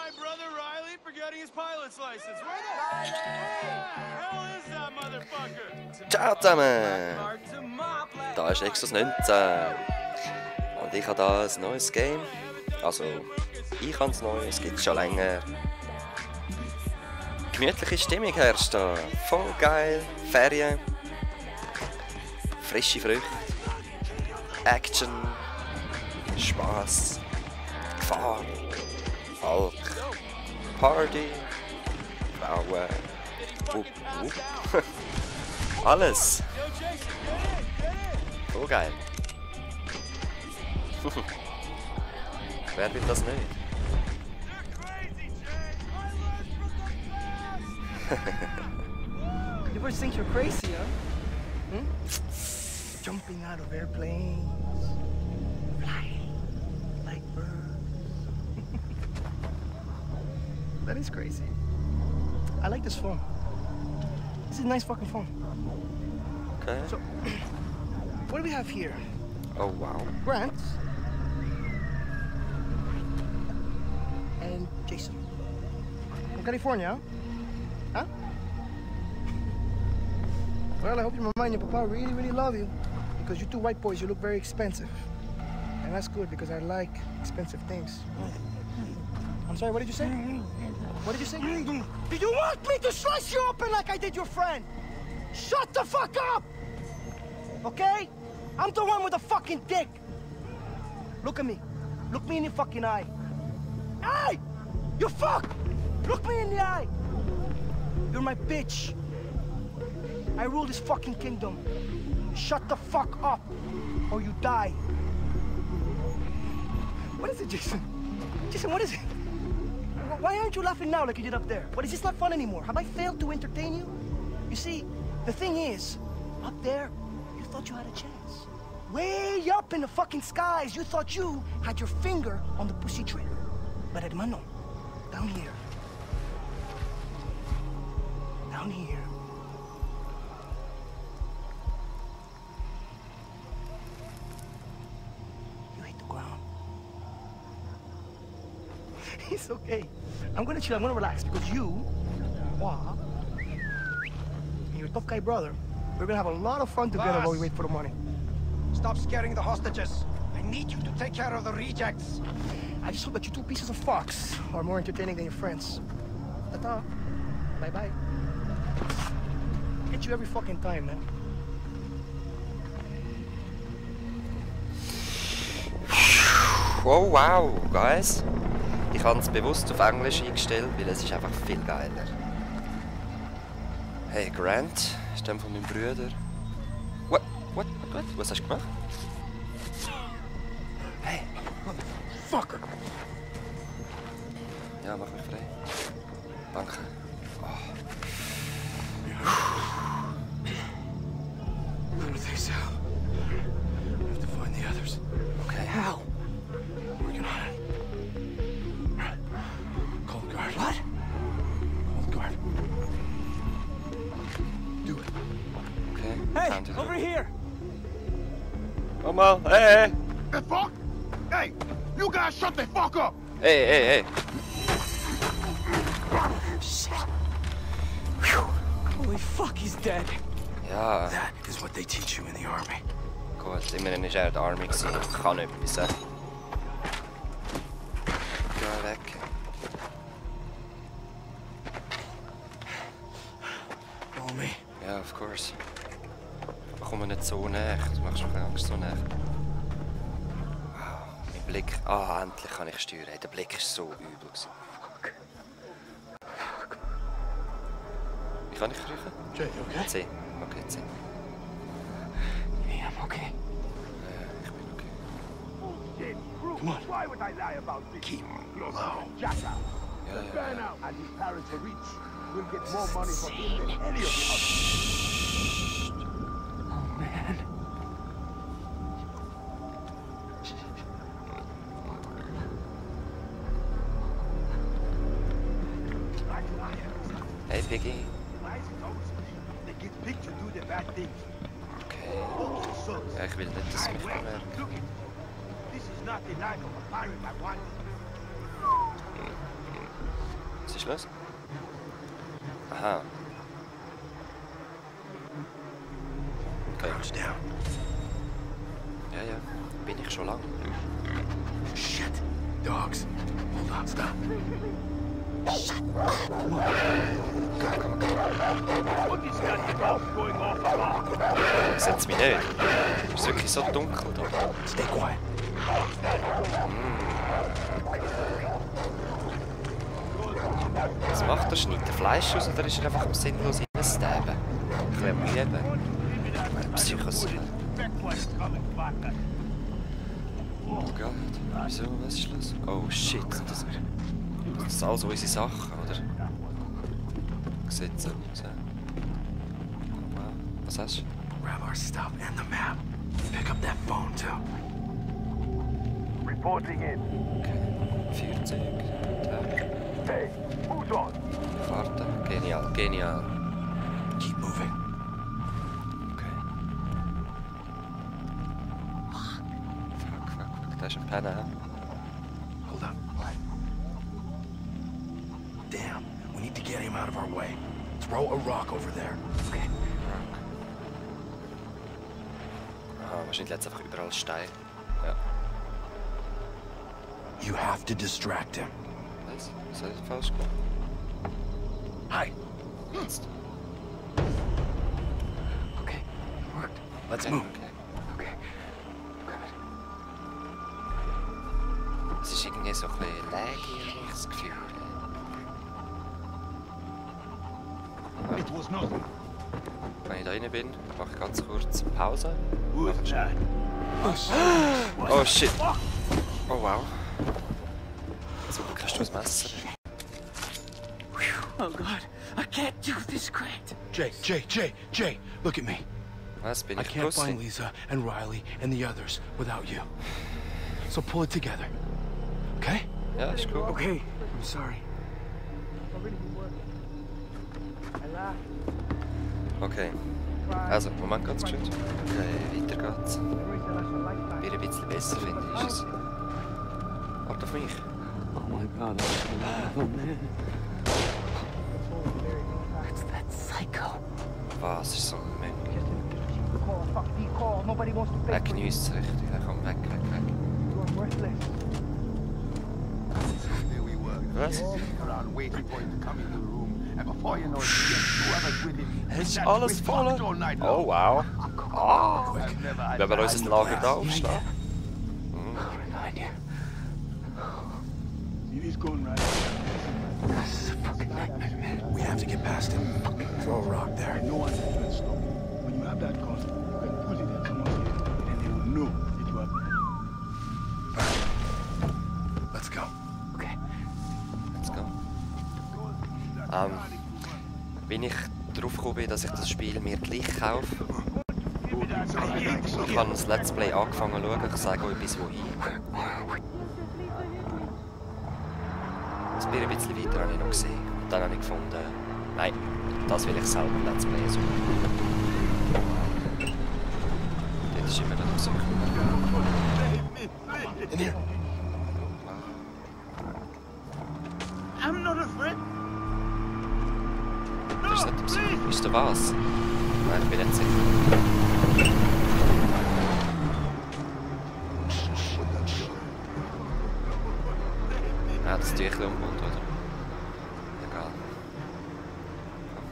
my brother Riley for getting his pilot's license. Where the hell is that motherfucker? Ciao zusammen! Da ist Extras 19. Und ich habe da ein neues Game. Also, ich habe es neu, es gibt es schon länger. Gemütliche Stimmung herrscht da. Voll geil. Ferien. Frische Früchte. Action. Spaß. Gefahr. Alk. Party. Frauen. Alles. Voll geil. Wer will das nicht? You ever think you're crazy, huh? Hmm? Jumping out of airplanes, flying like birds. That is crazy. I like this phone. This is a nice fucking phone. Okay. So, what do we have here? Oh wow. Grant and Jason from California, huh? Well, I hope your mama and your papa really, really love you, because you two white boys, you look very expensive, and that's good because I like expensive things. I'm sorry. What did you say? What did you say? Did you want me to slice you open like I did your friend? Shut the fuck up! Okay? I'm the one with the fucking dick. Look at me. Look me in the fucking eye. Hey! You fuck! Look me in the eye. You're my bitch. I rule this fucking kingdom. Shut the fuck up, or you die. What is it, Jason? Jason, what is it? Why aren't you laughing now like you did up there? What, is this not fun anymore? Have I failed to entertain you? You see, the thing is, up there, you thought you had a chance. Way up in the fucking skies, you thought you had your finger on the pussy trigger. But hermano, down here. Down here. You hit the ground. It's okay. I'm gonna chill, I'm gonna relax, because you, Wah, and your tough guy brother, we're gonna have a lot of fun together while we wait for the money. Stop scaring the hostages. I need you to take care of the rejects. I just hope that you two pieces of fox are more entertaining than your friends. Tatau. Bye-bye. Get you every fucking time, man. Oh wow, guys. Ich habe es bewusst auf Englisch eingestellt, weil es ist einfach viel geiler. Hey, Grant, ist der von meinem Bruder. What? Was hast du gemacht? Hey! Fuck! Ja, mach mich frei. Danke. Oh. I don't think so. I have to find the others. Okay. How? Working on it. Call the guard. What? Call the guard. Do it. Okay. Hey, time to do over it. here! Come on, hey! The fuck? Hey, you guys shut the fuck up! Hey! Shit. Holy fuck, he's dead. Ja, That is what they teach you in the army. gut, immerhin war er in der Army. Ich kann etwas sagen. Geh weg. Follow me. Ja, of course. Komm mir nicht so näher, du machst mir Angst so näher. Wow, mein Blick. Ah, endlich kann ich steuern. Der Blick war so übel. Fuck. Wie kann ich kriechen? Jay, you okay? C. Okay, C. Yeah, I'm okay. Ich bin okay. Come on. Why would I lie about this? Keep low. Jack out. Ja. And his parents are rich. We'll get more money from him than any of the others. Oh, man. Hey, Piggy. They get picked to do the bad things. Okay. Ja, ich will nicht, dass mich bemerkt. Look it. This is not the life of a pirate I want. ist los? Aha. Okay. Ja, ja. Bin ich schon lang. Shit. Dogs. Hold on, stop. Shut up. Komm. Seht's mich nicht? Ist wirklich so dunkel da? Stay quiet. Was macht er? Schneidet er Fleisch aus oder ist er einfach am sinnlos reinstabben? Ich will mich eben. Psychos. Oh Gott. Wieso? Was ist los? Oh shit. Das sind alles unsere Sachen, oder? Sieht so aus. Was hast du? Grab our stuff and the map. Pick up that phone too. Reporting in. Okay. Feuerzeug. Hey, who's on? Fahrten. Genial. Keep moving. Okay. Fuck. Da ist ein Penner. Hold up. Damn. We need to get him out of our way. Throw a rock over there. Okay. Ah, wahrscheinlich jetzt einfach überall Stein. Ja. You have to distract him. Was? Was habe ich falsch gemacht? Hi. Jetzt. Okay. It worked. Let's Okay, move. okay. Okay. Good. Es ist irgendwie so ein bisschen laggy, habe ich das Gefühl. It was nothing. Wenn ich da rein bin, mache ich ganz kurz Pause. Who's that? Oh shit! Oh wow. Zum Glück hast du das Messer. Oh God, I can't do this, Grant. Jay, look at me. Was, bin I ich can't Pussy? find Lisa and Riley and the others without you. So pull it together. Okay? Ja, ist gut. Okay. I'm sorry. Okay. Also, Moment ganz schön. Okay, weiter geht's. Wieder ein bisschen besser, finde ich, ist es. Warte auf mich. Oh my God, oh man. It's that psycho. Was ist so ein Mensch? Nobody wants to pay Er for you. geniesst es richtig. Er kommt weg. You are worthless. There we were. Was? Around waiting for him to come into the room. And before you know it, he had two others with him. Es ist That alles we voll. fucked all night Oh long. wow. I've never had Wenn wir that. unser Lager da aufschlagen. Behind you. It is going right. This is a fucking nightmare, man. We have to get past him. Throw a rock there. No one can stop. When you have that gun, you can pull it at someone's head. Then they will know that you have. Let's go. Okay. Let's go. Wenn ich drauf gekommen bin, dass ich das Spiel mir gleich kaufe, ich habe das Let's Play angefangen zu schauen, ich sage euch bis wohin. Das Bier ein bisschen weiter habe ich noch gesehen. Und dann habe ich gefunden, nein, das will ich selber Let's Play suchen. Das ist immer noch so. In here. I'm not afraid. Das ist nicht so. Ist da was? Nein, ich bin nicht sicher. Ja, das Tüchlein umgebaut, oder? Egal.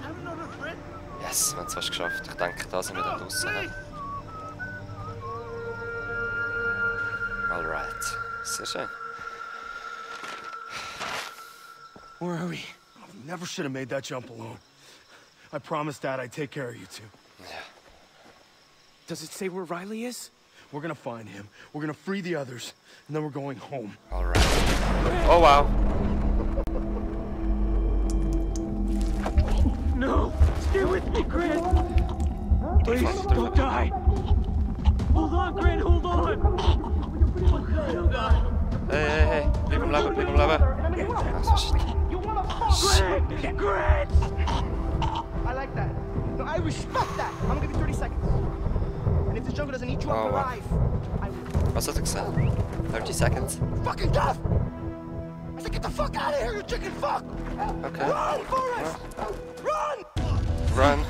I'm not afraid. Yes, wir haben es fast geschafft. Ich denke, da sind wir dann draussen. Alright. Sehr schön. Where are we? Never should have made that jump alone. I promised Dad I'd take care of you two. Ja. Does it say where Riley is? We're gonna find him. We're gonna free the others, and then we're going home. Alright. Oh wow. No! Stay with me, Grant! Please, don't die! Hold on, Grant, hold on! Oh God, oh God! Hey. Bleib am Leben, bleib am Leben. Also, Grant! Grant! I like that. No, I respect that. I'm gonna give you 30 seconds. And if the jungle doesn't eat you up Oh, wow. alive, I will. was hat er gesagt? 30 seconds? Fucking tough! I said, get the fuck out of here, you chicken fuck! Okay. Run.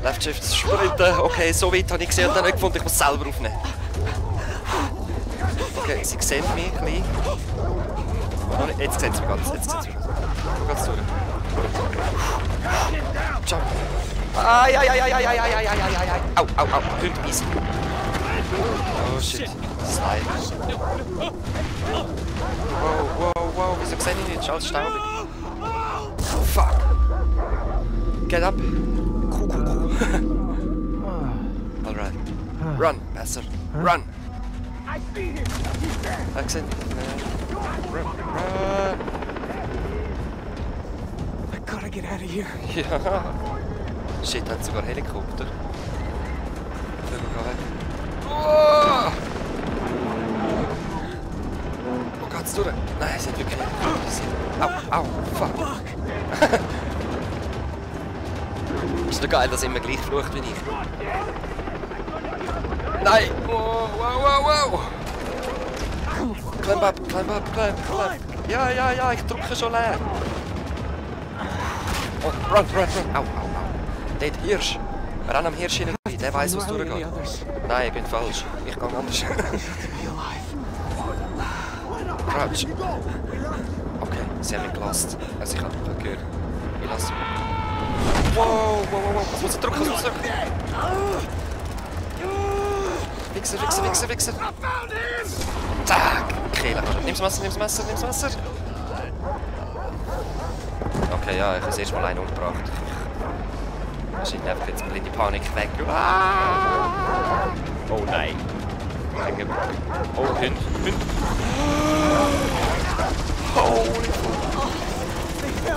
Left Shift sprinten. Okay, so weit habe ich gesehen und dann nicht gefunden, ich muss selber aufnehmen. Okay, sie sehen mich ein bisschen. Jetzt sehen sie mich ganz. Jetzt sehen sie mich ganz durch. Jump. Ai. Au. Hund easy. Oh shit. Slide. Wow. Wieso sehe ich nicht? Ist alles staubig. Fuck. Get up. Cool. Alright. Run, besser. Run. Accent. Run. I gotta get out of here. Ja. Shit, hat sogar Helikopter. Oh! Wo geht's durch? Nein, es hat wirklich Helikopter. Au, fuck. Ist doch geil, dass er immer gleich flucht wie ich. Nein! Wow! Climb up. Ja, ich drücke schon leer. Oh, run. Au. Dort, Hirsch. Wir rennen am Hirsch hinein, der weiss, was durchgeht. Nein, ich bin falsch. Ich gehe anders. Crouch. Okay, sie haben mich gelassen. Also ich habe mich gehört. Ich lasse. Wow. Was muss ich drücken? Wichser. Zack! Kehle. Nimm's Messer. Okay, ja, ich habe erst mal einen umgebracht. Wahrscheinlich einfach jetzt mal in die Panik weg. Oh nein. Oh, Hund.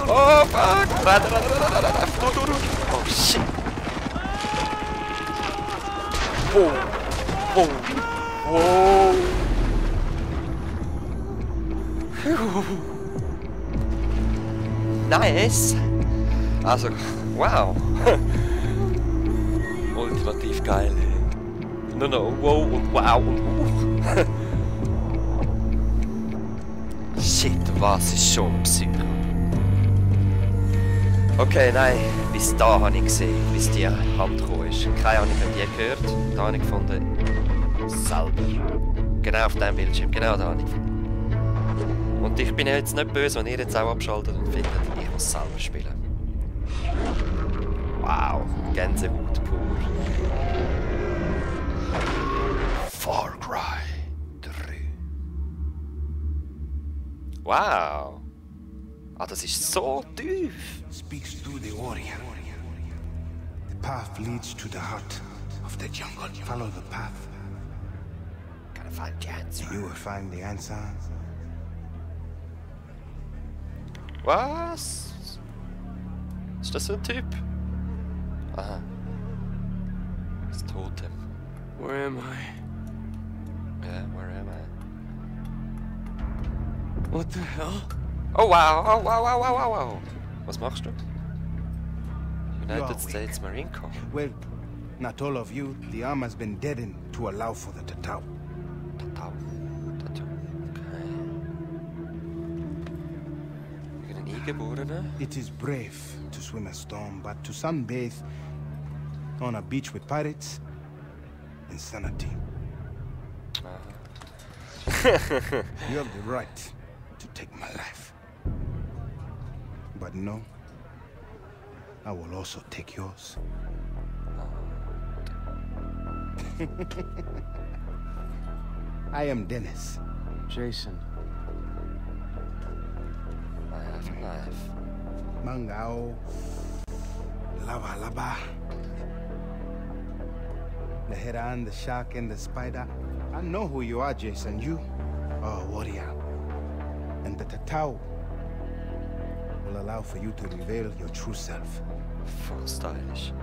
Oh, fuck. Renn. Oh, shit. Wow. Nice. Also, wow. Ultimativ geil. No, wow und wow und Shit, was ist schon Psycho? Okay, nein, bis da habe ich gesehen, bis die Hand gekommen ist. Keine Ahnung, ob die gehört. Da habe ich gefunden, selber. Genau auf diesem Bildschirm, genau da habe ich gefunden. Und ich bin ja jetzt nicht böse, wenn ihr jetzt auch abschaltet und findet, ich muss selber spielen. Wow, Gänsehaut pur. Far Cry 3. Wow. Ah, das ist so tief. Speaks through the warrior. The path leads to the heart of the jungle. Follow the path. Gotta find the answer. You will find the answer. Was? Ist das so ein Typ? Aha. Das Totem. Where am I? Yeah, where am I? What the hell? Oh wow. Was machst du? United States Marine Corps. Well, not all of you. The arm has been deadened to allow for the Tatau. Tatau. Okay. Irgendein Eingeborener? It is brave to swim a storm, but to sunbathe on a beach with pirates, insanity. You have the right to take my life. But no, I will also take yours. I am Dennis. Jason. I have a knife. Mangao. Lava. The heron, the shark, and the spider. I know who you are, Jason. You are a warrior. And the Tatau will allow for you to reveal your true self. Voll stylisch.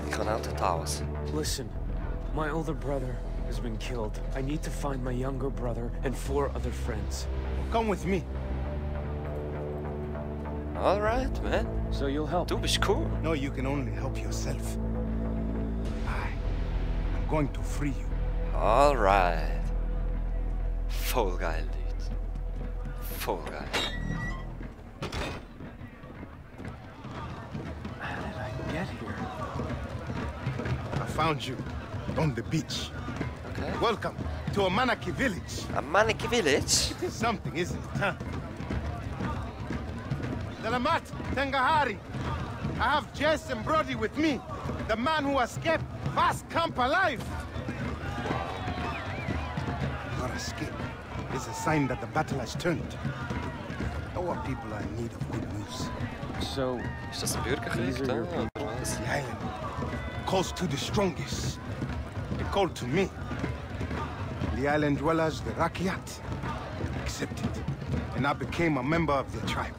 Ich kann auch Tataus. Listen, my older brother has been killed. I need to find my younger brother and 4 other friends. Come with me. Alright, man. So you'll help? Du bist cool. No, you can only help yourself. I'm going to free you. Alright. Voll geil, Dude. davon, geil. How did I get here? I found you on the beach. Okay. Welcome to Amanaki village. Amanaki village? Something, isn't it, huh? Delamat, Tengahari. I have Jess and Brody with me. The man who escaped Vast Camp alive. Our escape is a sign that the battle has turned. Our people are in need of good news. So, Ist das ein Bürgerkrieg? These are your Da, oder was? The island calls to the strongest. They called to me. The island dwellers, the Raykat, accepted. And I became a member of their tribe.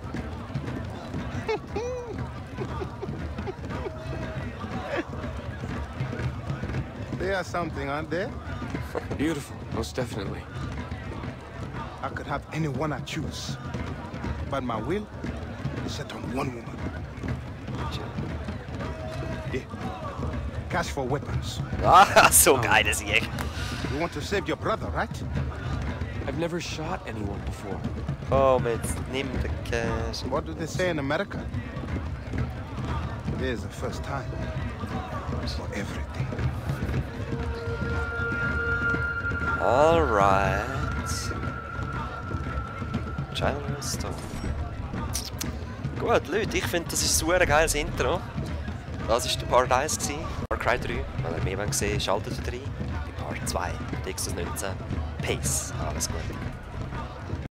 They are something, aren't they? beautiful, most definitely. I could have anyone I choose. But my will is set on one woman. Yeah. Cash for weapons. Ah, so geil, das hier. You want to save your brother, right? I've never shot anyone before. Komm, jetzt nimm den Cash. What do they say in America? There's a first time for everything. Alright. Charleston. Gut, Leute, ich finde, das ist ein super geiles Intro. Das war der Part 1, Far Cry 3. Wenn ihr mehr gesehen wollt, schaltet rein. Bei Part 2, Texas 19. Peace. Alles Gute.